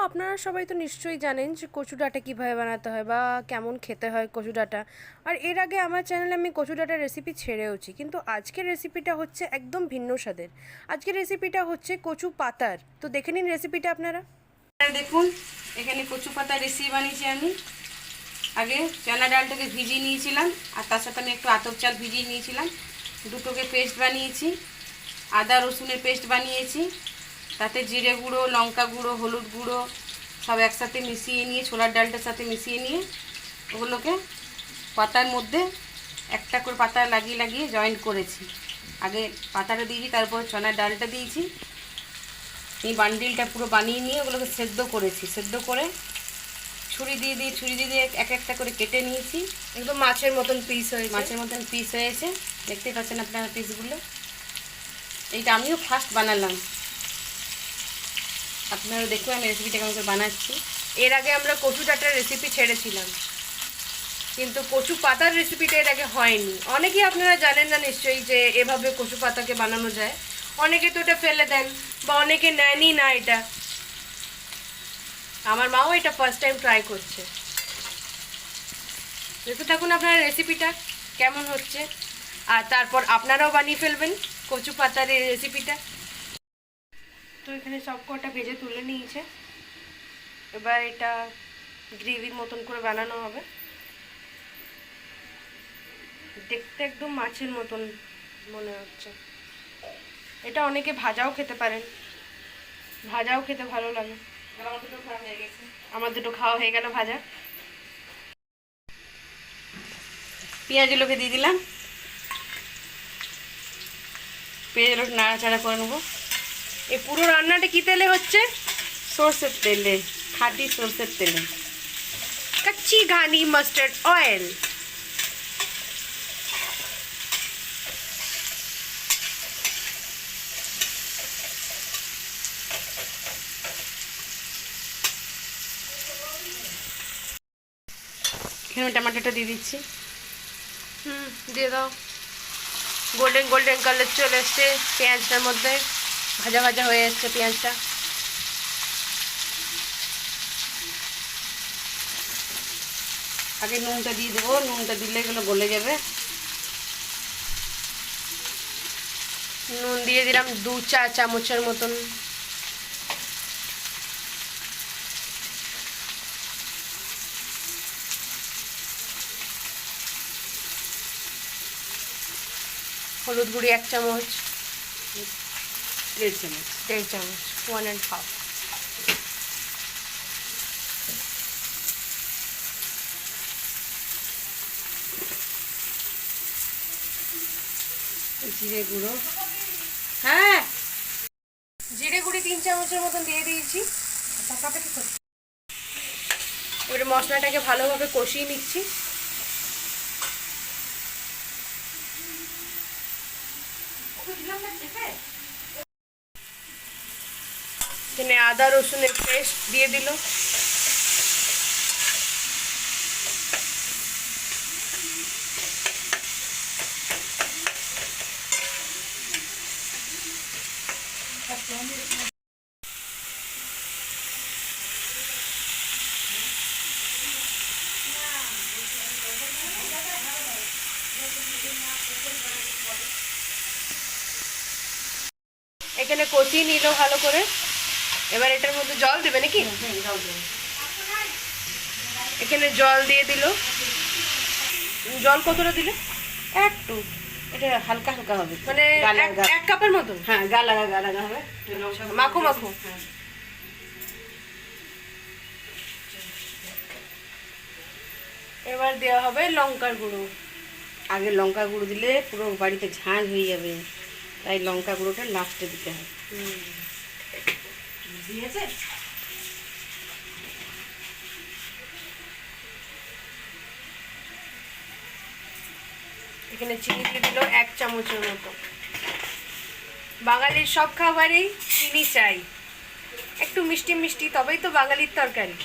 আপনারা সবাই তো নিশ্চয়ই জানেন যে কচু ডাঁটা কীভাবে বানাতে হয় বা কেমন খেতে হয় কচু ডাঁটা। আর এর আগে আমার চ্যানেলে আমি কচু ডাঁটার রেসিপি ছেড়েওছি, কিন্তু আজকের রেসিপিটা হচ্ছে একদম ভিন্ন স্বাদের। আজকের রেসিপিটা হচ্ছে কচু পাতার। তো দেখে নিন রেসিপিটা আপনারা। দেখুন, এখানে কচু পাতার রেসিপি বানিয়েছি আমি। আগে চানা ডালটাকে ভিজিয়ে নিয়েছিলাম, আর তার সাথে আমি একটু আতপ চাল ভিজিয়ে নিয়েছিলাম। দুটোকে পেস্ট বানিয়েছি, আদা রসুনের পেস্ট বানিয়েছি, তাতে জিরে গুঁড়ো, লঙ্কা গুঁড়ো, হলুদ গুঁড়ো সব একসাথে মিশিয়ে নিয়ে, ছোলার ডালটার সাথে মিশিয়ে নিয়ে ওগুলোকে পাতার মধ্যে একটা করে পাতা লাগিয়ে লাগিয়ে জয়েন্ট করেছি। আগে পাতাটা দিয়েছি, তারপর চনার ডালটা দিয়েছি। এই বান্ডিলটা পুরো বানিয়ে নিয়ে ওগুলোকে সেদ্ধ করেছি। সেদ্ধ করে ছুরি দিয়ে এক একটা করে কেটে নিয়েছি। একদম মাছের মতন পিস হয়েছে। মাছের মতন পিস হয়েছে, দেখতে পাচ্ছেন আপনারা পিসগুলো। এইটা আমিও ফার্স্ট বানালাম, আপনারা দেখুন আমি রেসিপিটা কেমন করে বানাচ্ছি। এর আগে আমরা কচু ডাঁটার রেসিপি ছেড়েছিলাম, কিন্তু কচু পাতার রেসিপিটা এর আগে হয়নি। অনেকেই আপনারা জানেন না নিশ্চয়ই যে এভাবে কচু পাতাকে বানানো যায়। অনেকে তো এটা ফেলে দেন বা অনেকে নেনই না এটা। আমার মাও এটা ফার্স্ট টাইম ট্রাই করছে। দেখতে থাকুন আপনারা রেসিপিটা কেমন হচ্ছে, আর তারপর আপনারাও বানিয়ে ফেলবেন কচু পাতার এই রেসিপিটা। তো এখানে সব কটা ভেজে তুলে নিয়েছে, এবার এটা গ্রেভির মতন করে বানানো হবে। দেখতে একদম মাছের মতন মনে হচ্ছে। এটা অনেকে ভাজাও খেতে পারেন, ভাজাও খেতে ভালো লাগে। আমার দুটো খাওয়া হয়ে গেল ভাজা। পেঁয়াজগুলোকে দিয়ে দিলাম, পেঁয়াজগুলো নাড়াচাড়া করে নেবো। এই পুরো রান্নাটা কি তেলে হচ্ছে? সর্ষের তেলে, খাঁটি সর্ষের তেলে। কচ্চি ঘানি মাস্টার্ড অয়েল। এখানে টমেটোটা দিয়ে দিচ্ছি। দিয়ে দাও। গোল্ডেন গোল্ডেন কালার চলে এসছে পেঁয়াজটার মধ্যে, ভাজা ভাজা হয়ে এসছে পেঁয়াজটা। আগে নুনটা দিয়ে দেবো, নুনটা দিলে এগুলো গলে যাবে। নুন দিয়ে দিলাম 2 চা চামচের মতন। হলুদ গুঁড়ি 1 চামচ, 1.5 চামচ, 1.5 চামচ, 1.5। জিরে গুঁড়ো, হ্যাঁ, জিরে গুঁড়ি 3 চামচের মতন দিয়ে দিয়েছি। এবারে মশলাটাকে ভালোভাবে কষিয়ে নিচ্ছি। এখানে আদা রসুনের পেস্ট দিয়ে দিল। এখানে কষিয়ে নিল ভালো করে। এবার এটার মধ্যে জল দেবে নাকি? এখানে জল দিয়ে দিল। জল কতটা দিলে? একটু, এটা হালকা হালকা হবে, মানে 1 কাপের মতন। হ্যাঁ, গালা হবে, মাখো মাখো। এবার দেওয়া হবে লঙ্কার গুঁড়ো। আগে লঙ্কা গুঁড়ো দিলে পুরো বাড়িতে ঝাঁঝ হয়ে যাবে, তাই লঙ্কা গুঁড়োটা লাস্টে দিতে হয়। দিয়েছে। এখানে চিনি দিয়ে দিল 1 চামচের মতো। বাঙালির সব খাবারেই চিনি চাই, একটু মিষ্টি মিষ্টি, তবেই তো বাঙালির তরকারি।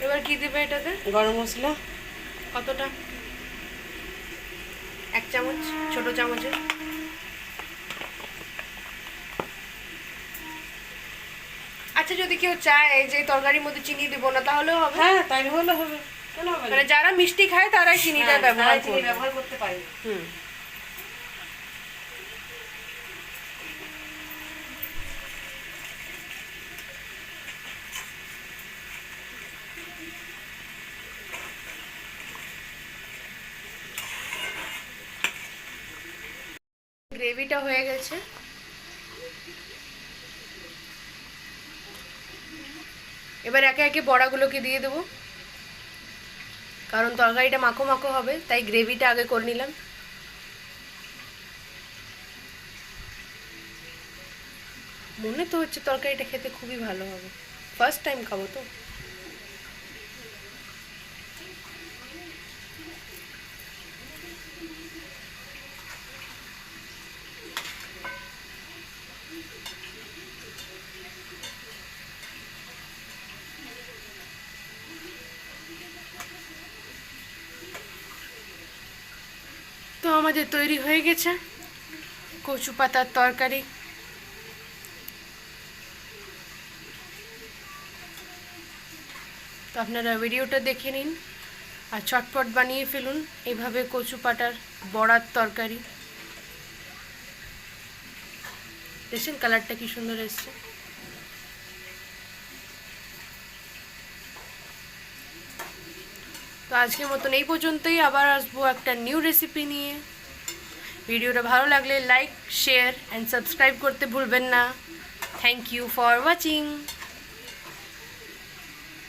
এবার কি দেবে এটাতে? গরম মশলা কতটা? 1 চামচ ছোট চামচে। আচ্ছা যদি কেউ চায় যে তরকারির মধ্যে চিনি দেবো না তাহলেও হবে? হ্যাঁ তাই হলে হবে, কেন হবে না? মানে যারা মিষ্টি খায় তারাই চিনিটা হ্যাঁ, ব্যবহার তারা চিনি করবে। ব্যবহার করতে পারে। হুম। গ্রেভিটা হয়ে গেছে। এবার একে একে বড়াগুলোকে দিয়ে দেবো, কারণ তরকারিটা মাখো মাখো হবে, তাই গ্রেভিটা আগে করে নিলাম। মনে তো হচ্ছে তরকারিটা খেতে খুবই ভালো হবে, ফার্স্ট টাইম খাবো তো। তো আমাদের তৈরি হয়ে গেছে কচু পাতার তরকারি। তো আপনারা ভিডিওটা দেখে নিন আর চটপট বানিয়ে ফেলুন এইভাবে কচু পাতার বড়ার তরকারি। দেখছেন কালারটা কি সুন্দর এসছে। তো আজকের মতন এই পর্যন্তই, আবার আসবো একটা নিউ রেসিপি নিয়ে। ভিডিওটা ভালো লাগলে লাইক শেয়ার অ্যান্ড সাবস্ক্রাইব করতে ভুলবেন না। Thank you for watching.